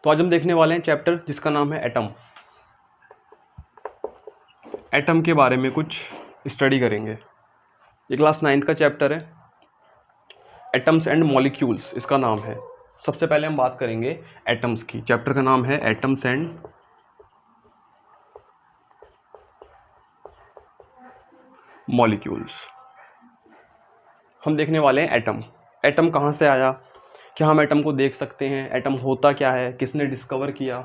तो आज हम देखने वाले हैं चैप्टर जिसका नाम है एटम। एटम के बारे में कुछ स्टडी करेंगे। ये क्लास 9th का चैप्टर है, एटम्स एंड मॉलिक्यूल्स इसका नाम है। सबसे पहले हम बात करेंगे एटम्स की। चैप्टर का नाम है एटम्स एंड मॉलिक्यूल्स। हम देखने वाले हैं एटम। एटम कहाँ से आया, क्या हम एटम को देख सकते हैं, एटम होता क्या है, किसने डिस्कवर किया,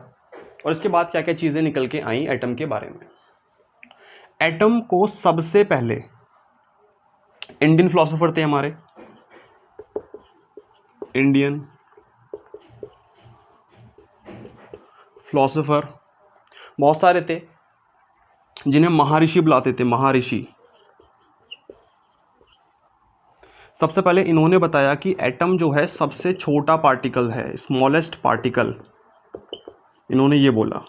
और इसके बाद क्या क्या चीज़ें निकल के आई एटम के बारे में। एटम को सबसे पहले इंडियन फिलोसोफर थे हमारे, इंडियन फिलोसोफर बहुत सारे थे जिन्हें महर्षि बुलाते थे, महर्षि। सबसे पहले इन्होंने बताया कि एटम जो है सबसे छोटा पार्टिकल है, स्मॉलेस्ट पार्टिकल। इन्होंने ये बोला,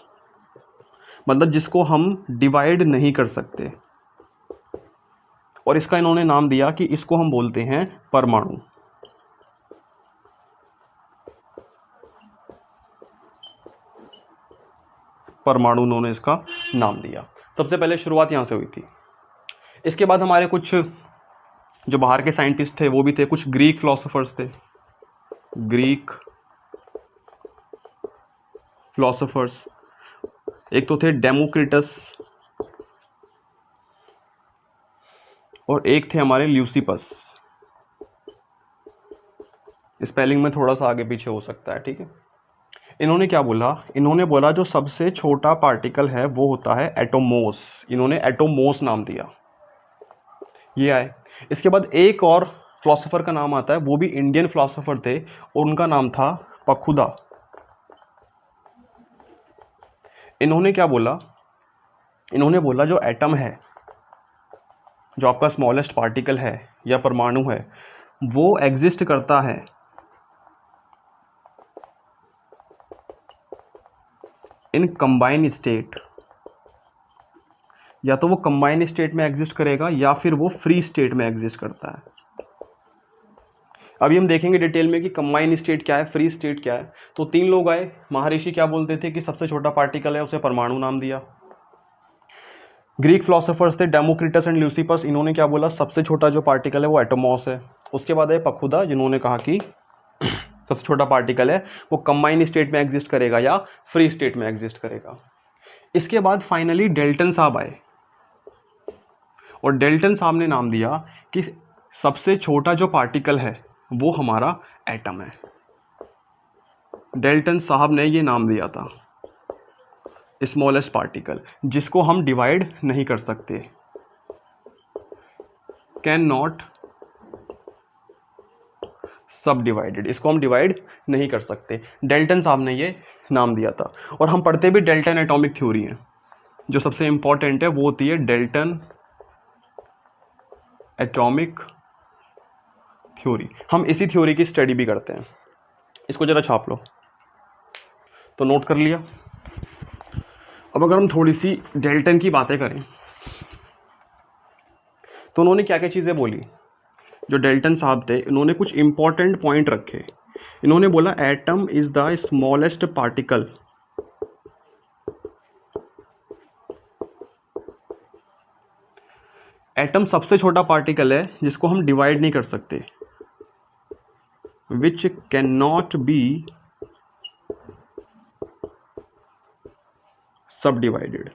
मतलब जिसको हम डिवाइड नहीं कर सकते, और इसका इन्होंने नाम दिया कि इसको हम बोलते हैं परमाणु। परमाणु उन्होंने इसका नाम दिया। सबसे पहले शुरुआत यहाँ से हुई थी। इसके बाद हमारे कुछ जो बाहर के साइंटिस्ट थे वो भी थे, कुछ ग्रीक फिलोसोफर्स थे, ग्रीक फिलोसोफर्स। एक तो थे डेमोक्रिटस और एक थे हमारे ल्यूसिपस। स्पेलिंग में थोड़ा सा आगे पीछे हो सकता है, ठीक है। इन्होंने क्या बोला, इन्होंने बोला जो सबसे छोटा पार्टिकल है वो होता है एटोमोस। इन्होंने एटोमोस नाम दिया, ये आए। इसके बाद एक और फिलोसोफर का नाम आता है, वो भी इंडियन फिलोसोफर थे और उनका नाम था पखुदा। इन्होंने क्या बोला, इन्होंने बोला जो एटम है, जो आपका स्मॉलेस्ट पार्टिकल है या परमाणु है, वो एग्जिस्ट करता है इन कंबाइन स्टेट। या तो वो कंबाइन स्टेट में एग्जिस्ट करेगा या फिर वो फ्री स्टेट में एग्जिस्ट करता है। अभी हम देखेंगे डिटेल में कि कंबाइन स्टेट क्या है, फ्री स्टेट क्या है। तो तीन लोग आए, महर्षि क्या बोलते थे कि सबसे छोटा पार्टिकल है, उसे परमाणु नाम दिया। ग्रीक फिलोसोफर्स थे डेमोक्रिटस एंड ल्यूसिपस, इन्होंने क्या बोला, सबसे छोटा जो पार्टिकल है वो एटोमॉस है। उसके बाद है पखुदा, जिन्होंने कहा कि सबसे छोटा पार्टिकल है वो कंबाइन स्टेट में एग्जिस्ट करेगा या फ्री स्टेट में एग्जिस्ट करेगा। इसके बाद फाइनली डेल्टन साहब आए और डेल्टन साहब ने नाम दिया कि सबसे छोटा जो पार्टिकल है वो हमारा एटम है। डेल्टन साहब ने ये नाम दिया था, स्मॉलेस्ट पार्टिकल, जिसको हम डिवाइड नहीं कर सकते, कैन नॉट सब डिवाइडेड, इसको हम डिवाइड नहीं कर सकते। डेल्टन साहब ने ये नाम दिया था। और हम पढ़ते भी डेल्टन एटॉमिक थ्योरी है, जो सबसे इंपॉर्टेंट है वो होती है डेल्टन एटॉमिक थ्योरी। हम इसी थ्योरी की स्टडी भी करते हैं। इसको जरा छाप लो। तो नोट कर लिया। अब अगर हम थोड़ी सी डेल्टन की बातें करें तो उन्होंने क्या क्या चीज़ें बोली। जो डेल्टन साहब थे इन्होंने कुछ इंपॉर्टेंट पॉइंट रखे। इन्होंने बोला atom is the smallest particle atom सबसे छोटा पार्टिकल है जिसको हम डिवाइड नहीं कर सकते, विच कैन नॉट बी सब डिवाइडेड।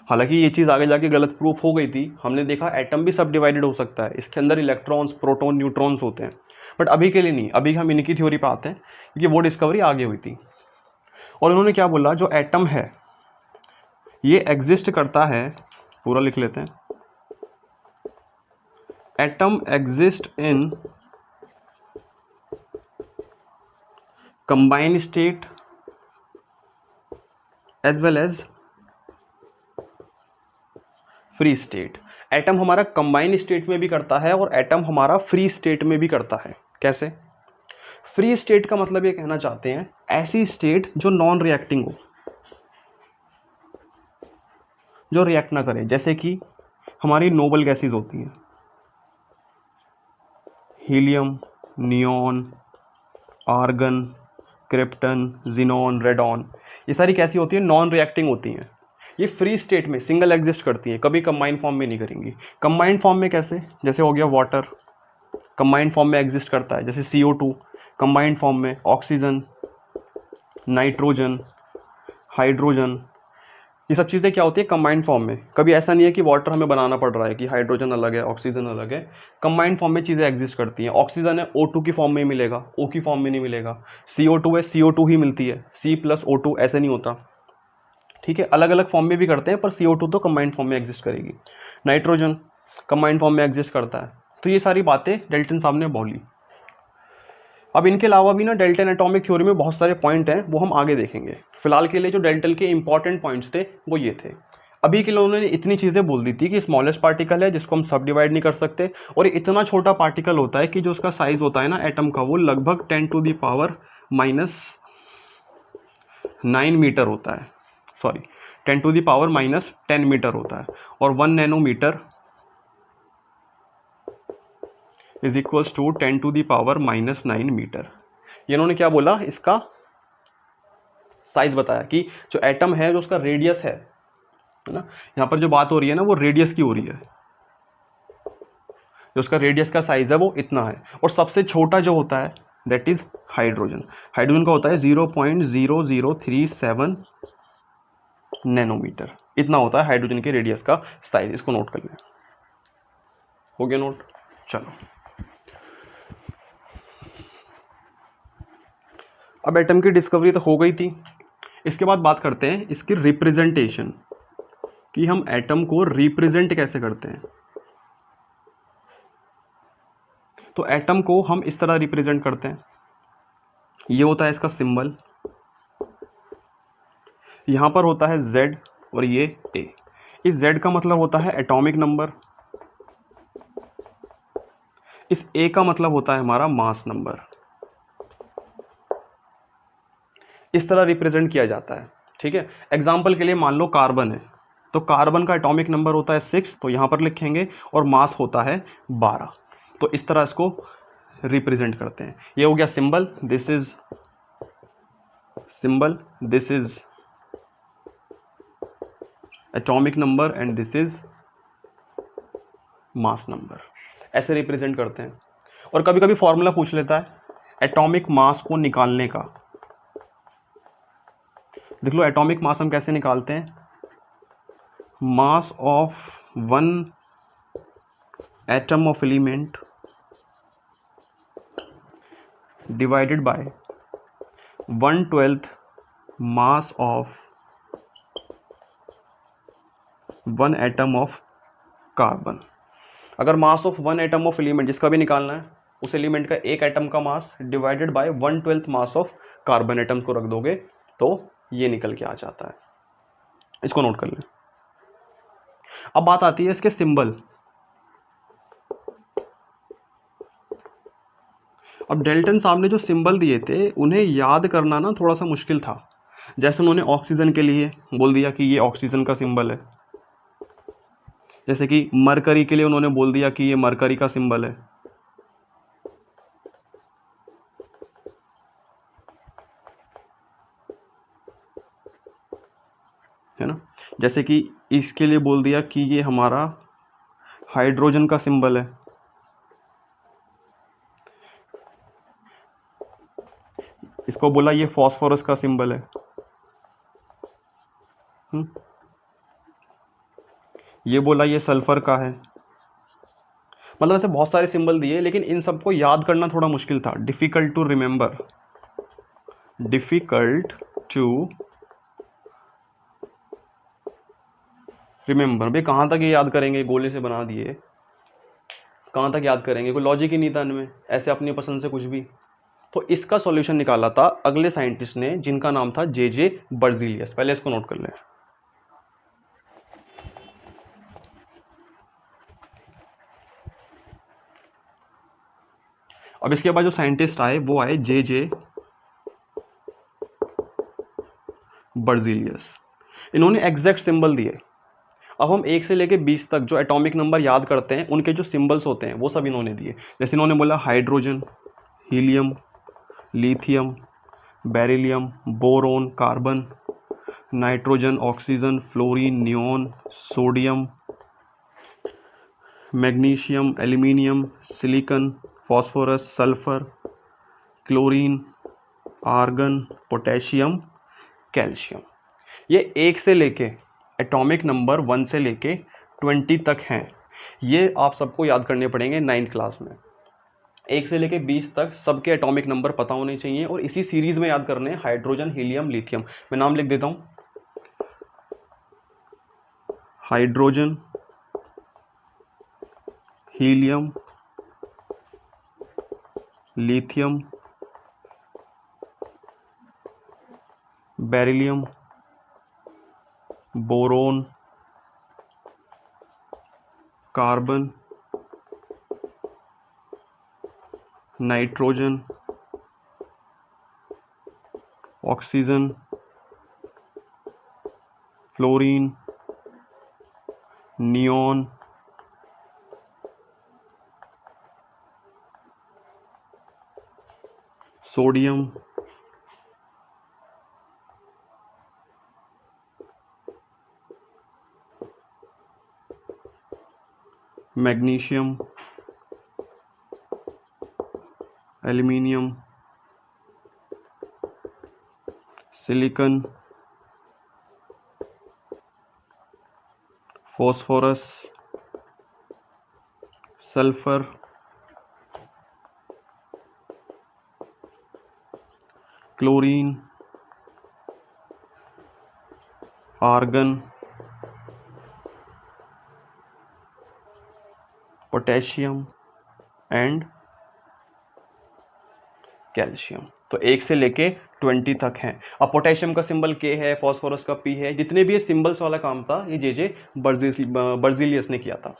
हालांकि ये चीज़ आगे जाके गलत प्रूफ हो गई थी। हमने देखा एटम भी सब डिवाइडेड हो सकता है, इसके अंदर इलेक्ट्रॉन्स, प्रोटॉन, न्यूट्रॉन्स होते हैं। बट अभी के लिए नहीं, अभी हम इनकी थ्योरी पे आते हैं क्योंकि वो डिस्कवरी आगे हुई थी। और उन्होंने क्या बोला, जो एटम है ये एग्जिस्ट करता है, पूरा लिख लेते हैं, atom exist in combine state as well as free state. Atom हमारा कंबाइन स्टेट में भी करता है और एटम हमारा फ्री स्टेट में भी करता है। कैसे? फ्री स्टेट का मतलब ये कहना चाहते हैं ऐसी स्टेट जो नॉन रिएक्टिंग हो, जो रिएक्ट ना करे। जैसे कि हमारी नोबल गैसेज होती हैं, helium, neon, argon, krypton, xenon, radon, ये सारी कैसी होती है? नॉन रिएक्टिंग होती हैं। ये फ्री स्टेट में सिंगल एग्जिस्ट करती हैं, कभी कंबाइंड फॉर्म में नहीं करेंगी। कंबाइंड फॉर्म में कैसे? जैसे हो गया वाटर, कंबाइंड फॉर्म में एग्जिस्ट करता है, जैसे CO2, कंबाइंड फॉर्म में ऑक्सीजन, नाइट्रोजन, हाइड्रोजन, ये सब चीज़ें क्या होती है? कंबाइंड फॉर्म में। कभी ऐसा नहीं है कि वाटर हमें बनाना पड़ रहा है कि हाइड्रोजन अलग है, ऑक्सीजन अलग है। कंबाइंड फॉर्म में चीज़ें एग्जिस्ट करती हैं। ऑक्सीजन है, O2 की फॉर्म में ही मिलेगा, O की फॉर्म में नहीं मिलेगा। CO2 है, CO2 ही मिलती है, C+O2 ऐसे नहीं होता। ठीक है, अलग अलग फॉर्म में भी करते हैं, पर CO2 तो कंबाइंड फॉर्म में एग्जिस्ट करेगी। नाइट्रोजन कंबाइंड फॉर्म में एग्जिस्ट करता है। तो ये सारी बातें डेल्टन साहब ने बोली। अब इनके अलावा भी ना डेल्टन एटॉमिक थ्योरी में बहुत सारे पॉइंट हैं, वो हम आगे देखेंगे। फिलहाल के लिए जो डेल्टन के इंपॉर्टेंट पॉइंट्स थे वो ये थे। अभी के लिए उन्होंने इतनी चीज़ें बोल दी थी कि स्मॉलेस्ट पार्टिकल है जिसको हम सब डिवाइड नहीं कर सकते, और ये इतना छोटा पार्टिकल होता है कि जो उसका साइज होता है ना एटम का, वो लगभग 10⁻⁻9 मीटर होता है। सॉरी, 10⁻⁻10 मीटर होता है, और 1 nanometre is equals to 10⁻⁻9 metre. ये इन्होंने क्या बोला? इसका साइज बताया कि जो एटम है, जो उसका रेडियस है ना, यहाँ पर जो बात हो रही है ना, वो रेडियस की हो रही है। जो उसका रेडियस का साइज है वो इतना है, और सबसे छोटा जो होता है दैट इज हाइड्रोजन। हाइड्रोजन का होता है 0.0037 नैनोमीटर, इतना होता है हाइड्रोजन के रेडियस का साइज। इसको नोट कर लें। हो गया नोट? चलो, अब एटम की डिस्कवरी तो हो गई थी। इसके बाद बात करते हैं इसकी रिप्रेजेंटेशन, कि हम एटम को रिप्रेजेंट कैसे करते हैं। तो एटम को हम इस तरह रिप्रेजेंट करते हैं। ये होता है इसका सिंबल, यहाँ पर होता है Z और ये A। इस Z का मतलब होता है एटॉमिक नंबर, इस A का मतलब होता है हमारा मास नंबर। इस तरह रिप्रेजेंट किया जाता है। ठीक है, एग्जाम्पल के लिए मान लो कार्बन है, तो कार्बन का एटॉमिक नंबर होता है 6, तो यहाँ पर लिखेंगे, और मास होता है 12। तो इस तरह इसको रिप्रेजेंट करते हैं। ये हो गया symbol, this is symbol, this is atomic number, and this is mass number. ऐसे रिप्रेजेंट करते हैं। और कभी कभी फॉर्मूला पूछ लेता है एटॉमिक मास को निकालने का। देख लो, एटॉमिक मास हम कैसे निकालते हैं? Mass of one atom of element divided by 1/12 mass of one atom of carbon. अगर mass of one atom of element जिसका भी निकालना है, उस एलिमेंट का एक एटम का mass divided by 1/12 mass of carbon atoms को रख दोगे तो ये निकल के आ जाता है। इसको नोट कर लें। अब बात आती है इसके सिंबल। अब डेल्टन साहब ने जो सिंबल दिए थे उन्हें याद करना ना थोड़ा सा मुश्किल था। जैसे उन्होंने ऑक्सीजन के लिए बोल दिया कि ये ऑक्सीजन का सिंबल है, जैसे कि मरकरी के लिए उन्होंने बोल दिया कि ये मरकरी का सिंबल है ना। जैसे कि इसके लिए बोल दिया कि ये हमारा हाइड्रोजन का सिंबल है। इसको बोला ये फॉस्फोरस का सिंबल है। ये बोला ये सल्फर का है। मतलब ऐसे बहुत सारे सिंबल दिए, लेकिन इन सबको याद करना थोड़ा मुश्किल था। Difficult to remember, difficult to remember. भाई कहाँ तक ये याद करेंगे? गोले से बना दिए, कहाँ तक याद करेंगे? कोई लॉजिक ही नहीं था इनमें, ऐसे अपनी पसंद से कुछ भी। तो इसका सॉल्यूशन निकाला था अगले साइंटिस्ट ने, जिनका नाम था J.J. बर्जीलियस। पहले इसको नोट कर लें। अब इसके बाद जो साइंटिस्ट आए वो आए J.J. बर्जीलियस। इन्होंने एग्जैक्ट सिंबल दिए। अब हम 1 से लेके 20 तक जो एटॉमिक नंबर याद करते हैं, उनके जो सिंबल्स होते हैं वो सब इन्होंने दिए। जैसे इन्होंने बोला hydrogen, helium, lithium, beryllium, boron, carbon, nitrogen, oxygen, fluorine, neon, sodium, magnesium, aluminium, silicon, phosphorus, sulphur, chlorine, argon, potassium, calcium. ये 1 से लेके एटॉमिक नंबर 1 से लेके 20 तक हैं। ये आप सबको याद करने पड़ेंगे 9th क्लास में। 1 से लेके 20 तक सबके एटॉमिक नंबर पता होने चाहिए और इसी सीरीज में याद करने हैं हाइड्रोजन, हीलियम, लिथियम। मैं नाम लिख देता हूँ, hydrogen, helium, lithium, beryllium, boron, carbon, nitrogen, oxygen, fluorine, neon, sodium, magnesium, aluminium, silicon, phosphorus, sulphur, chlorine, argon, potassium and calcium. तो 1 से लेके 20 तक हैं। अब पोटेशियम का सिंबल के है, फॉस्फोरस का पी है। जितने भी ये सिंबल्स वाला काम था ये जे बर्जीलियस ने किया था।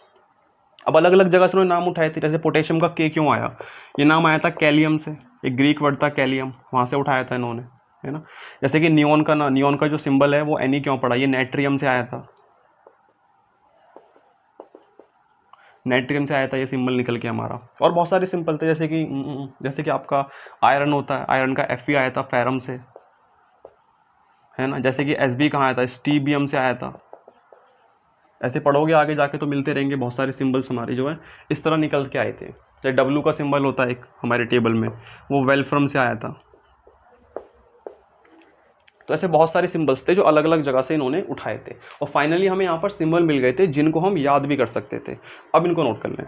अब अलग अलग जगह से उन्होंने नाम उठाए थे। जैसे पोटेशियम का के क्यों आया, ये नाम आया था कैलियम से, एक ग्रीक वर्ड था कैलियम, वहाँ से उठाया था इन्होंने, है ना। जैसे कि नियॉन का जो सिंबल है वो एनी क्यों पड़ा, ये नाइट्रियम से आया था, नाइट्रियम से आया था ये सिंबल निकल के हमारा। और बहुत सारे सिंबल थे जैसे कि आपका आयरन होता है, आयरन का एफ आया था फेरम से, है ना। जैसे कि एस बी कहाँ आया था, स्टीबियम से आया था। ऐसे पढ़ोगे आगे जाके तो मिलते रहेंगे बहुत सारे सिंबल्स हमारे जो है इस तरह निकल के आए थे। जैसे डब्लू का सिंबल होता है एक हमारे टेबल में, वो वेल्फ्रम से आया था। तो ऐसे बहुत सारे सिंबल्स थे जो अलग अलग जगह से इन्होंने उठाए थे और फाइनली हमें यहाँ पर सिंबल मिल गए थे जिनको हम याद भी कर सकते थे। अब इनको नोट कर लें।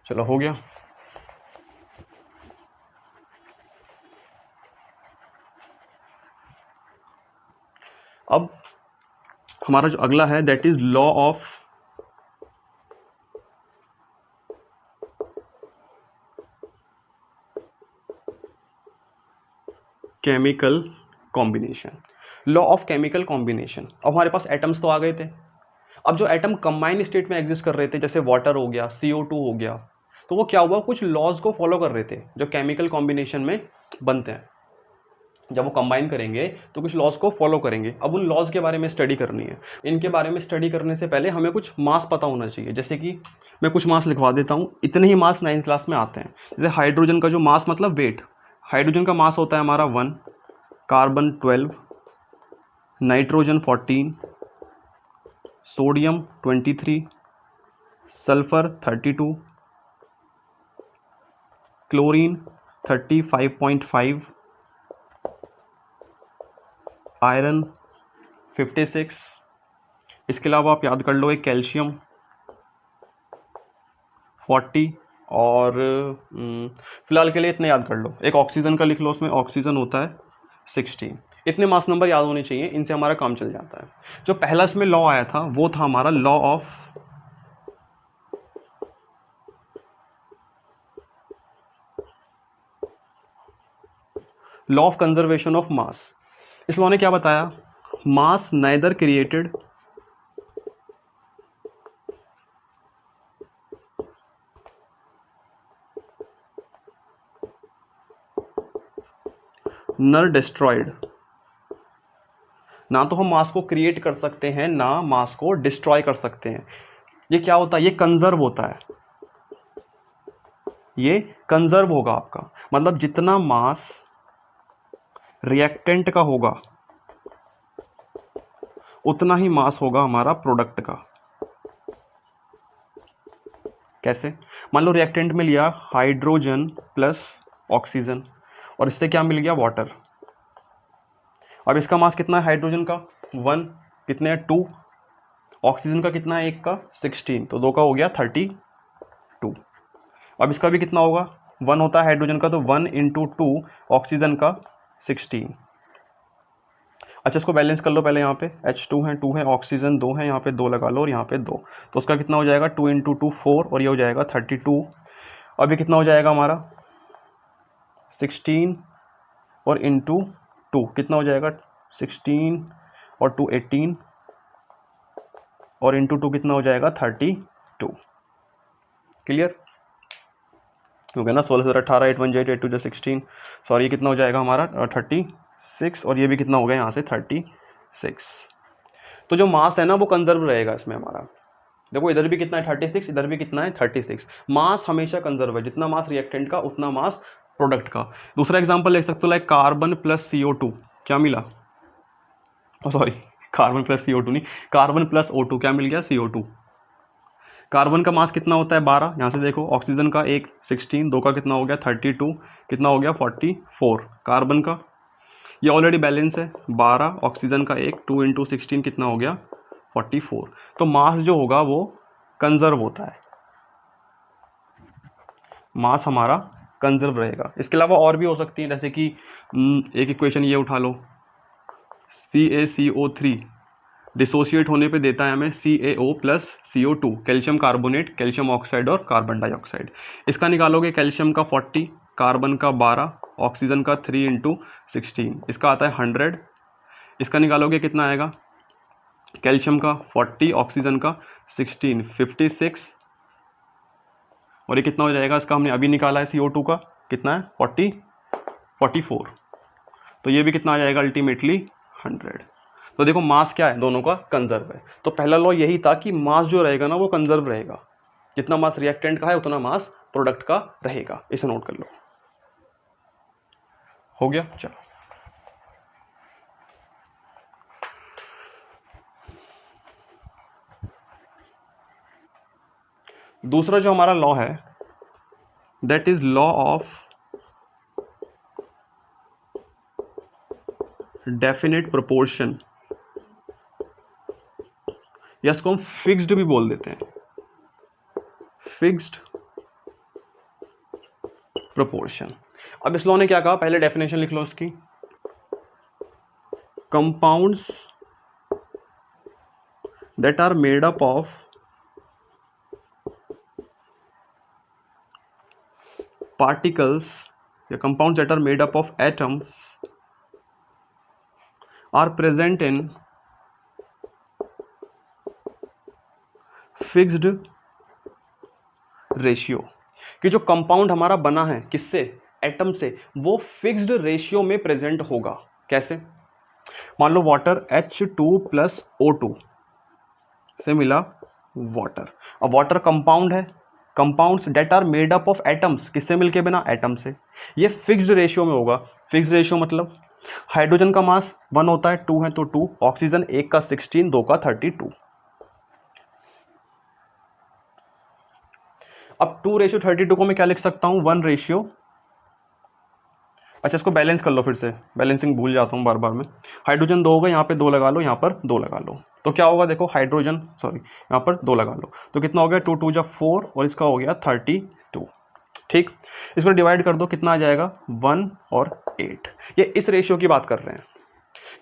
चलो हो गया। अब हमारा जो अगला है that is law of chemical combination. Law of chemical combination. अब हमारे पास एटम्स तो आ गए थे। अब जो एटम कंबाइन स्टेट में एग्जिस्ट कर रहे थे, जैसे वाटर हो गया, CO2 हो गया, तो वो क्या हुआ, कुछ लॉज को फॉलो कर रहे थे जो केमिकल कॉम्बिनेशन में बनते हैं। जब वो कंबाइन करेंगे तो कुछ लॉज को फॉलो करेंगे। अब उन लॉज के बारे में स्टडी करनी है। इनके बारे में स्टडी करने से पहले हमें कुछ मास पता होना चाहिए। जैसे कि मैं कुछ मास लिखवा देता हूँ, इतने ही मास 9th क्लास में आते हैं। जैसे हाइड्रोजन का जो मास मतलब वेट, हाइड्रोजन का मास होता है हमारा 1, carbon 12, nitrogen 14, sodium 23, sulphur 32, chlorine 35.5, iron 56। इसके अलावा आप याद कर लो एक कैल्शियम 40 और फिलहाल के लिए इतने याद कर लो। एक ऑक्सीजन का लिख लो, उसमें ऑक्सीजन होता है 16। इतने मास नंबर याद होने चाहिए, इनसे हमारा काम चल जाता है। जो पहला इसमें लॉ आया था वो था हमारा law of conservation of mass. इस लॉ ने क्या बताया, मास नाइदर क्रिएटेड नर डिस्ट्रॉयड। ना तो हम मास को क्रिएट कर सकते हैं ना मास को डिस्ट्रॉय कर सकते हैं। ये क्या होता है, ये कंजर्व होता है। ये कंजर्व होगा आपका, मतलब जितना मास रिएक्टेंट का होगा उतना ही मास होगा हमारा प्रोडक्ट का। कैसे? मान लो रिएक्टेंट में लिया हाइड्रोजन प्लस ऑक्सीजन और इससे क्या मिल गया, वाटर। अब इसका मास कितना है हाइड्रोजन का 1, कितने है 2, ऑक्सीजन का कितना है 1 का 16, तो 2 का हो गया 32। अब इसका भी कितना होगा, 1 होता है हाइड्रोजन का, तो 1 × 2 ऑक्सीजन का 16। अच्छा इसको बैलेंस कर लो पहले, यहाँ पे H2 है 2 है, ऑक्सीजन 2 है, यहाँ पे 2 लगा लो और यहाँ पे 2, तो उसका कितना हो जाएगा 2 × 2 4 और ये हो जाएगा 32। अब ये कितना हो जाएगा हमारा 16 और इंटू 2 कितना हो जाएगा 16 और 2 18 और इंटू 2 कितना हो जाएगा 32। क्लियर हो गया ना, 16 से 18 8 1 8 8 2 16, सॉरी ये कितना हो जाएगा हमारा 36 और ये भी कितना हो गया यहाँ से 36। तो जो मास है ना वो कंजर्व रहेगा इसमें हमारा। देखो इधर भी कितना है 36, इधर भी कितना है 36। मास हमेशा कंजर्व है, जितना मास रिएक्टेंट का उतना मास प्रोडक्ट का। दूसरा एग्जांपल ले सकते हो, लाइक कार्बन प्लस CO2 क्या मिला, सॉरी कार्बन प्लस CO2 नहीं, कार्बन प्लस O2 क्या मिल गया CO2। कार्बन का मास कितना होता है 12, यहाँ से देखो, ऑक्सीजन का 1 16, 2 का कितना हो गया 32, कितना हो गया 44। कार्बन का ये ऑलरेडी बैलेंस है 12, ऑक्सीजन का 1 2 × 16 कितना हो गया 44। तो मास जो होगा वो कंजर्व होता है, मास हमारा कंजर्व रहेगा। इसके अलावा और भी हो सकती है, जैसे कि एक इक्वेशन ये उठा लो, CaCO3 डिसोशिएट होने पे देता है हमें CaO plus CO2, calcium carbonate, calcium oxide और कार्बन डाइऑक्साइड। इसका निकालोगे कैल्शियम का 40, कार्बन का 12, ऑक्सीजन का 3 × 16, इसका आता है 100। इसका निकालोगे कितना आएगा, कैल्शियम का 40, ऑक्सीजन का 16 56 और ये कितना हो जाएगा, इसका हमने अभी निकाला है CO2 का कितना है 44। तो ये भी कितना आ जाएगा अल्टीमेटली 100। तो देखो मास क्या है, दोनों का कंजर्व है। तो पहला लॉ यही था कि मास जो रहेगा ना वो कंजर्व रहेगा, जितना मास रिएक्टेंट का है उतना मास प्रोडक्ट का रहेगा। इसे नोट कर लो, हो गया। चलो दूसरा जो हमारा लॉ है that is law of definite proportion, या इसको हम फिक्स्ड भी बोल देते हैं, फिक्स्ड प्रोपोर्शन। अब इस लॉ ने क्या कहा, पहले डेफिनेशन लिख लो इसकी, compounds that are made up of particles या compounds that are made up of atoms are present in fixed ratio। कि जो कंपाउंड हमारा बना है किससे, एटम से, वो फिक्स्ड रेशियो में प्रेजेंट होगा। कैसे? मान लो वाटर H2 प्लस O2 से मिला वाटर। अब वाटर कंपाउंड है, compounds that are made up of atoms, किससे मिलके बना, एटम से। ये फिक्स्ड रेशियो में होगा। फिक्स्ड रेशियो मतलब हाइड्रोजन का मास 1 होता है, 2 है तो 2, ऑक्सीजन 1 का 16, 2 का 32। अब 2:32 को मैं क्या लिख सकता हूं, 1:, अच्छा इसको बैलेंस कर लो फिर से, बैलेंसिंग भूल जाता हूं बार बार में। हाइड्रोजन 2 होगा, यहाँ पे 2 लगा लो, यहाँ पर 2 लगा लो, तो क्या होगा देखो, हाइड्रोजन सॉरी यहाँ पर 2 लगा लो, तो कितना हो गया 2 2 4 और इसका हो गया 32। ठीक, इसको डिवाइड कर दो, कितना आ जाएगा 1 और 8। ये इस रेशियो की बात कर रहे हैं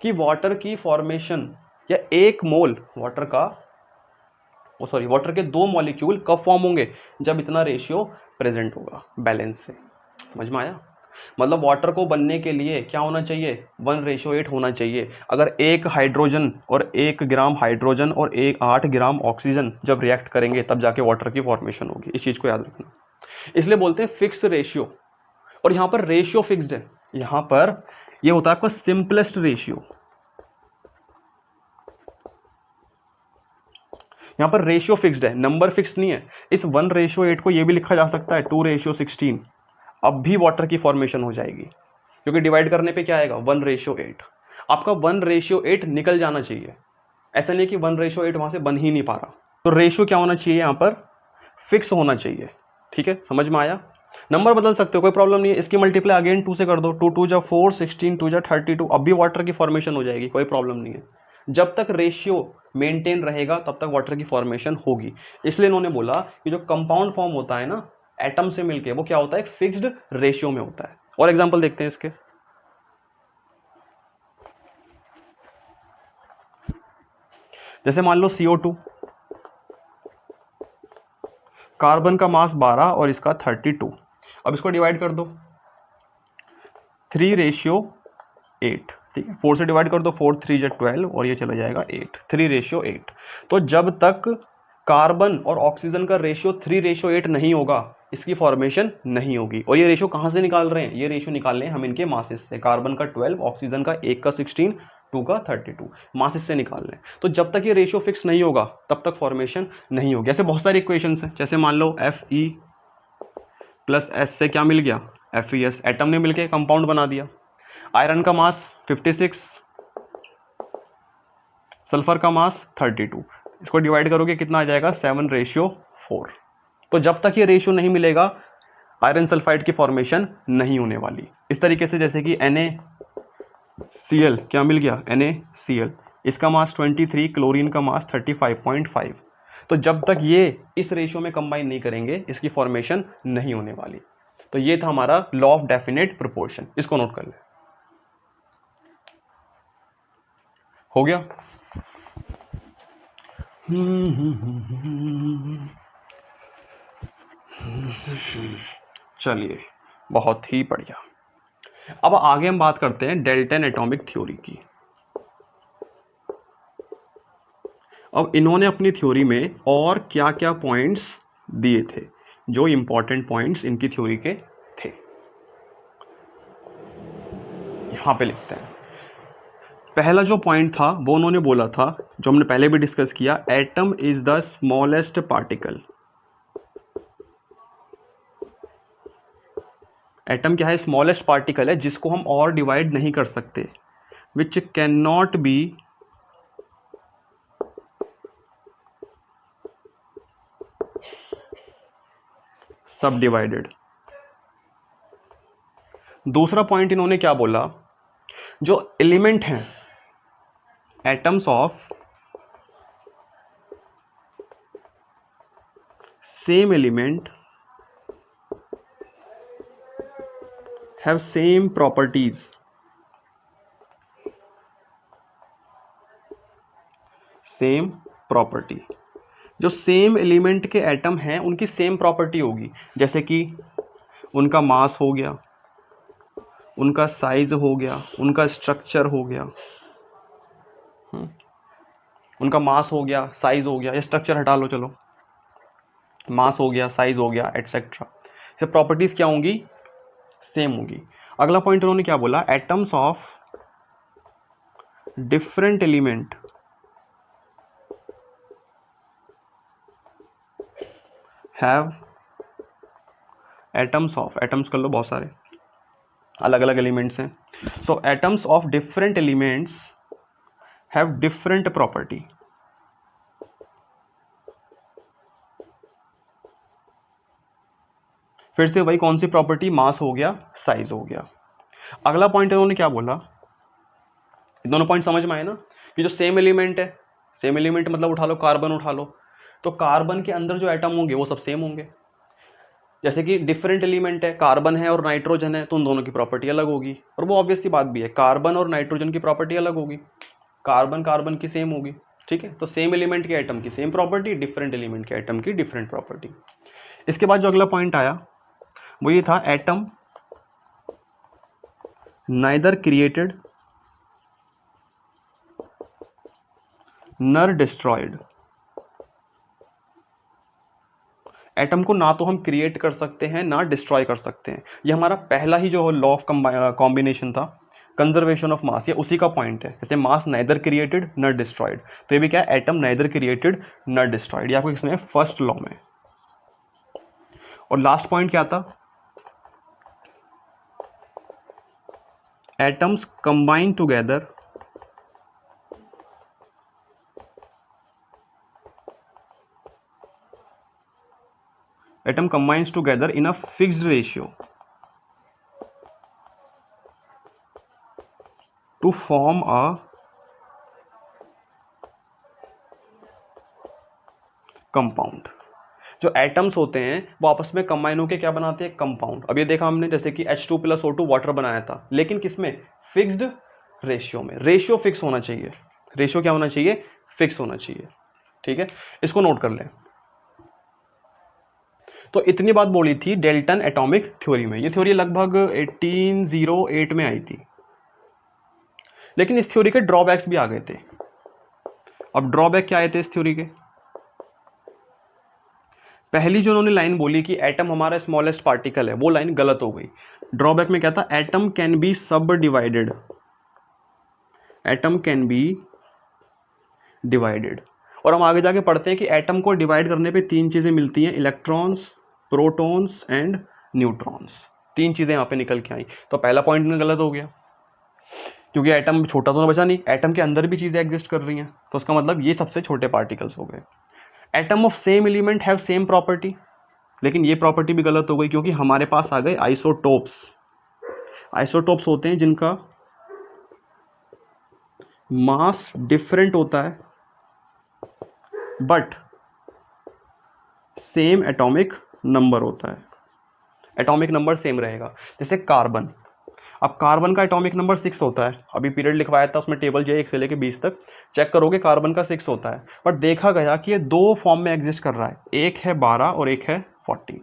कि वाटर की फॉर्मेशन या 1 मोल वाटर का, वाटर के 2 मॉलिक्यूल कब फॉर्म होंगे, जब इतना रेशियो प्रेजेंट होगा बैलेंस से। समझ में आया? मतलब वाटर को बनने के लिए क्या होना चाहिए, 1:8 होना चाहिए। अगर 1 हाइड्रोजन और 1 ग्राम हाइड्रोजन और 8 ग्राम ऑक्सीजन जब रिएक्ट करेंगे तब जाके वाटर की फॉर्मेशन होगी। इस चीज को याद रखना, इसलिए बोलते हैं फिक्स रेशियो। और यहां पर रेशियो फिक्स्ड है, यहां पर ये होता है आपका सिंपलेस्ट रेशियो। यहाँ पर रेशियो फिक्स्ड है, नंबर फिक्स नहीं है। इस 1:8 को ये भी लिखा जा सकता है 2:16, अब भी वाटर की फॉर्मेशन हो जाएगी, क्योंकि डिवाइड करने पे क्या आएगा 1:8। आपका 1:8 निकल जाना चाहिए, ऐसा नहीं कि 1:8 वहां से बन ही नहीं पा रहा। तो रेशियो क्या होना चाहिए, यहाँ पर फिक्स होना चाहिए। ठीक है, समझ में आया। नंबर बदल सकते हो, कोई प्रॉब्लम नहीं है। इसकी मल्टीप्लाई अगेन 2 से कर दो, 2 2 जा 4, 16 2 जा 32, अब भी वाटर की फॉर्मेशन हो जाएगी, कोई प्रॉब्लम नहीं है। जब तक रेशियो मेंटेन रहेगा तब तक वाटर की फॉर्मेशन होगी। इसलिए इन्होंने बोला कि जो कंपाउंड फॉर्म होता है ना एटम से मिलके, वो क्या होता है, एक फिक्स्ड रेशियो में होता है। और एग्जांपल देखते हैं इसके। जैसे मान लो CO2, कार्बन का मास 12 और इसका 32। अब इसको डिवाइड कर दो 3:8, ठीक है। 4 से डिवाइड कर दो, 4 3 जा 12 और ये चला जाएगा 8, 3:8। तो जब तक कार्बन और ऑक्सीजन का रेशियो 3:8 नहीं होगा, इसकी फॉर्मेशन नहीं होगी। और ये रेशियो कहाँ से निकाल रहे हैं, ये रेशियो निकाल रहे हैं हम इनके मासेस से। कार्बन का 12, ऑक्सीजन का 1 का 16, 2 का 32, मासेस से निकाल रहे हैं। तो जब तक ये रेशियो फिक्स नहीं होगा तब तक फॉर्मेशन नहीं होगी। ऐसे बहुत सारी इक्वेशंस हैं, जैसे मान लो Fe + S से क्या मिल गया, FeS, एटम ने मिलकर कंपाउंड बना दिया। आयरन का मास 56, सल्फर का मास 32, इसको डिवाइड करोगे कितना आ जाएगा 7:4। तो जब तक ये रेशियो नहीं मिलेगा आयरन सल्फाइड की फॉर्मेशन नहीं होने वाली। इस तरीके से जैसे कि NaCl क्या मिल गया, NaCl, इसका मास 23, क्लोरीन का मास 35.5। तो जब तक ये इस रेशियो में कंबाइन नहीं करेंगे इसकी फॉर्मेशन नहीं होने वाली। तो ये था हमारा लॉ ऑफ डेफिनेट प्रोपोर्शन, इसको नोट कर ले। हो गया। चलिए, बहुत ही बढ़िया। अब आगे हम बात करते हैं डेल्टन एटॉमिक थ्योरी की। अब इन्होंने अपनी थ्योरी में और क्या क्या पॉइंट्स दिए थे, जो इंपॉर्टेंट पॉइंट्स इनकी थ्योरी के थे, यहां पे लिखते हैं। पहला जो पॉइंट था वो उन्होंने बोला था, जो हमने पहले भी डिस्कस किया, atom is the smallest particle. Atom क्या है, स्मॉलेस्ट पार्टिकल है जिसको हम और डिवाइड नहीं कर सकते, विच कैन नॉट बी सब डिवाइडेड। दूसरा पॉइंट इन्होंने क्या बोला, जो एलिमेंट हैं atoms of same element have same properties. Same property, जो सेम एलिमेंट के एटम हैं उनकी सेम प्रॉपर्टी होगी, जैसे कि उनका मास हो गया, उनका साइज हो गया, उनका स्ट्रक्चर हो गया। उनका मास हो गया, साइज हो गया, या स्ट्रक्चर हटा लो, चलो, मास हो गया, साइज हो गया, एटसेट्रा। ये प्रॉपर्टीज क्या होंगी, सेम होंगी। अगला पॉइंट उन्होंने क्या बोला, atoms of different element have, atoms of, atoms कर लो, बहुत सारे अलग अलग एलिमेंट्स हैं। So atoms of different elements have different property. फिर से वही कौन सी प्रॉपर्टी, मास हो गया, साइज हो गया। अगला पॉइंट इन्होंने क्या बोला, दोनों पॉइंट समझ में आए ना, कि जो सेम एलिमेंट है, सेम एलिमेंट मतलब उठा लो कार्बन उठा लो, तो कार्बन के अंदर जो एटम होंगे वो सब सेम होंगे। जैसे कि डिफरेंट एलिमेंट है, कार्बन है और नाइट्रोजन है, तो उन दोनों की प्रॉपर्टी अलग होगी। और वो ऑब्वियस सी बात भी है, कार्बन और नाइट्रोजन की प्रॉपर्टी अलग होगी, कार्बन कार्बन की सेम होगी। ठीक है, तो सेम एलिमेंट के एटम की सेम प्रॉपर्टी, डिफरेंट एलिमेंट के एटम की डिफरेंट प्रॉपर्टी। इसके बाद जो अगला पॉइंट आया वो ये था, एटम नाइदर क्रिएटेड नर डिस्ट्रॉयड। एटम को ना तो हम क्रिएट कर सकते हैं ना डिस्ट्रॉय कर सकते हैं। ये हमारा पहला ही जो लॉ ऑफ कॉम्बिनेशन था, कंजर्वेशन ऑफ मास, ये उसी का पॉइंट है। जैसे mass neither created not destroyed, तो ये भी क्या है, atom neither created not destroyed, ये आपको किसमें फर्स्ट लॉ में। और लास्ट पॉइंट क्या था, atoms combine together atom combines together in a fixed ratio to form a compound. जो एटम्स होते हैं वो आपस में कंबाइन होकर क्या बनाते हैं, कंपाउंड। अब ये देखा हमने जैसे कि H2+O2 वाटर बनाया था, लेकिन किसमें, फिक्स्ड रेशियो में। रेशियो फिक्स होना चाहिए, रेशियो क्या होना चाहिए, फिक्स होना चाहिए। ठीक है, इसको नोट कर लें। तो इतनी बात बोली थी डेल्टन एटॉमिक थ्योरी में। ये थ्योरी लगभग 1808 में आई थी, लेकिन इस थ्योरी के ड्रॉबैक्स भी आ गए थे। अब ड्रॉबैक क्या आए थे इस थ्योरी के, पहली जो उन्होंने लाइन बोली कि एटम हमारा स्मॉलेस्ट पार्टिकल है, वो लाइन गलत हो गई। ड्रॉबैक में क्या था, एटम कैन बी सब divided, atom can be divided. और हम आगे जाके पढ़ते हैं कि एटम को डिवाइड करने पे तीन चीज़ें मिलती हैं, इलेक्ट्रॉन्स, प्रोटॉन्स एंड न्यूट्रॉन्स। तीन चीज़ें यहाँ पे निकल के आई। तो पहला पॉइंट में गलत हो गया, क्योंकि एटम छोटा तो ना बचा नहीं, एटम के अंदर भी चीज़ें एग्जिस्ट कर रही हैं, तो उसका मतलब ये सबसे छोटे पार्टिकल्स हो गए। Atom of same element have same property, लेकिन ये प्रॉपर्टी भी गलत हो गई, क्योंकि हमारे पास आ गए आइसोटोप्स। आइसोटोप्स होते हैं जिनका मास डिफरेंट होता है बट सेम एटॉमिक नंबर होता है, एटॉमिक नंबर सेम रहेगा। जैसे कार्बन, अब कार्बन का एटॉमिक नंबर 6 होता है, अभी पीरियड लिखवाया था उसमें टेबल जो है 1 से लेकर 20 तक चेक करोगे, कार्बन का 6 होता है। बट देखा गया कि ये दो फॉर्म में एग्जिस्ट कर रहा है, एक है 12 और एक है 14।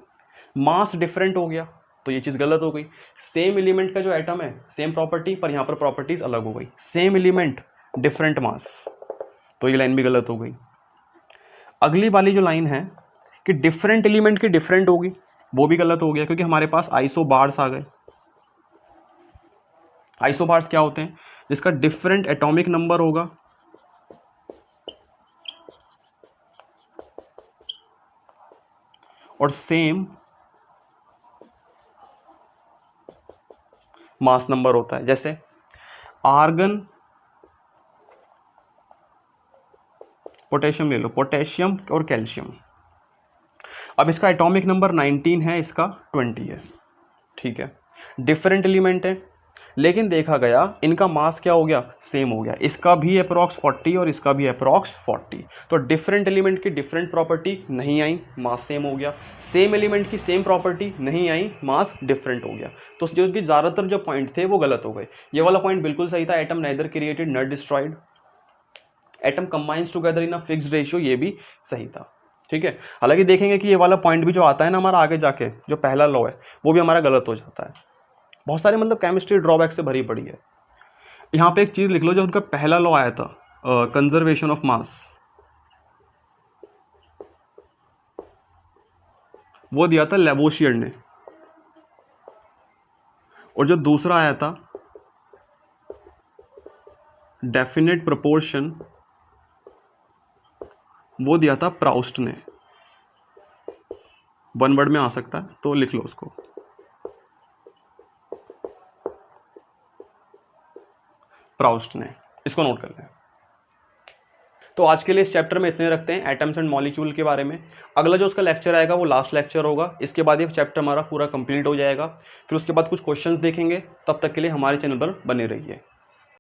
मास डिफरेंट हो गया, तो ये चीज़ गलत हो गई। सेम एलिमेंट का जो एटम है सेम प्रॉपर्टी, पर यहाँ पर प्रॉपर्टीज अलग हो गई। सेम एलिमेंट डिफरेंट मास, तो ये लाइन भी गलत हो गई। अगली वाली जो लाइन है कि डिफरेंट एलिमेंट की डिफरेंट होगी, वो भी गलत हो गया, क्योंकि हमारे पास आइसोबार्स आ गए। आइसोबार्स क्या होते हैं, जिसका डिफरेंट एटॉमिक नंबर होगा और सेम मास नंबर होता है। जैसे आर्गन, पोटेशियम ले लो, पोटेशियम और कैल्शियम। अब इसका एटॉमिक नंबर 19 है, इसका 20 है। ठीक है, डिफरेंट एलिमेंट है, लेकिन देखा गया इनका मास क्या हो गया, सेम हो गया। इसका भी अप्रॉक्स 40 और इसका भी अप्रॉक्स 40। तो डिफरेंट एलिमेंट की डिफरेंट प्रॉपर्टी नहीं आई, मास सेम हो गया। सेम एलिमेंट की सेम प्रॉपर्टी नहीं आई, मास डिफरेंट हो गया। तो जो कि ज़्यादातर जो पॉइंट थे वो गलत हो गए। ये वाला पॉइंट बिल्कुल सही था, atom neither created not destroyed, atom combines together in a fixed ratio, ये भी सही था। ठीक है, हालांकि देखेंगे कि ये वाला पॉइंट भी जो आता है ना हमारा आगे जाके, जो पहला लॉ है वो भी हमारा गलत हो जाता है। बहुत सारे मतलब केमिस्ट्री ड्रॉबैक से भरी पड़ी है। यहाँ पे एक चीज़ लिख लो, जो उनका पहला लॉ आया था कंजर्वेशन ऑफ मास, वो दिया था लेवोशियर ने। और जो दूसरा आया था डेफिनेट प्रोपोर्शन, वो दिया था प्राउस्ट ने। वन वर्ड में आ सकता है तो लिख लो उसको, प्राउस्ट ने। इसको नोट कर लें। तो आज के लिए इस चैप्टर में इतने रखते हैं, एटम्स एंड मॉलिक्यूल के बारे में। अगला जो उसका लेक्चर आएगा वो लास्ट लेक्चर होगा, इसके बाद ये चैप्टर हमारा पूरा कंप्लीट हो जाएगा। फिर उसके बाद कुछ क्वेश्चंस देखेंगे। तब तक के लिए हमारे चैनल पर बने रहिए।